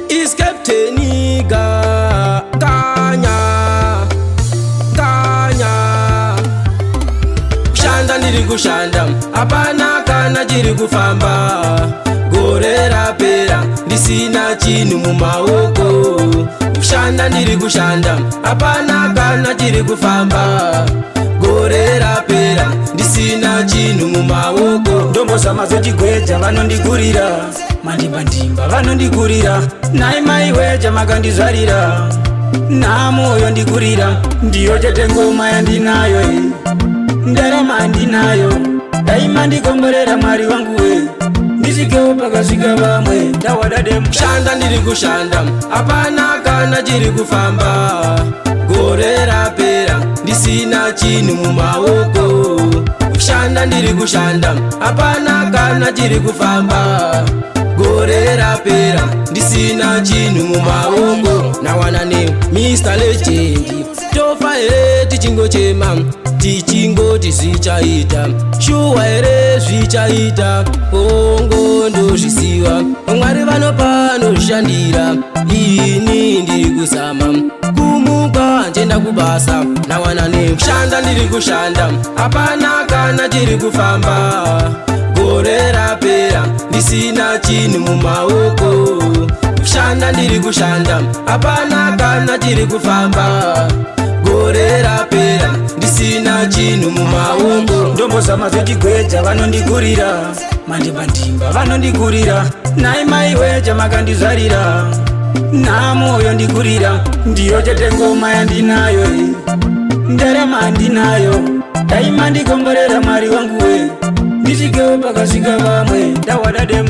Is Captain Kanya Kushanda ndiri kushanda apana kana chiri kufamba gore rapera ndisina chinhu mumaoko. Kushanda ndiri kushanda apana kana chiri kufamba gore rapera ndisina chinhu mumaoko. Ndombo zamazoti vanondigurira mandimba vanondigurira nai mai weja makandizvarira namoyo ndigurira ndiyo chete ngoma yandinayo ndarama handinayo daima ndikomborera mwari wangu we ndisikewo pakasvika vamwe ndawadade. Kushanda ndiri kushanda apana kana chiri kufamba gore rapera ndisina chinhu mumaoko. Kushanda ndiri kushanda apana kana chiri kufamba gore rapera ndisina chinhu mumaoko. Nawana ne Mr. Legend tofa here tichingochema tichingoti zvichaita shuwa here zvichaita pongo ndozvisiwa mwari vanopanozvishandira ini ndiri kuzama kumuka ndenda kubasa. Nawana ne kushanda ndiri kushanda apana kana tiri kufamba gore rapera ndisina chinhu mumaoko. Kushanda ndiri kushanda apana kana tiri kufamba gore rapera ndisina chinhu mumaoko. Ndombo zamazoti vanondigurira mandimba vanondigurira nai mai weja makandizvarira namoyo ndigurira ndiyo chete ngoma yandinayo ndarama handinayo daima ndikomborera mwari wangu we ndisikewo pakasvika vamwe ndawadade.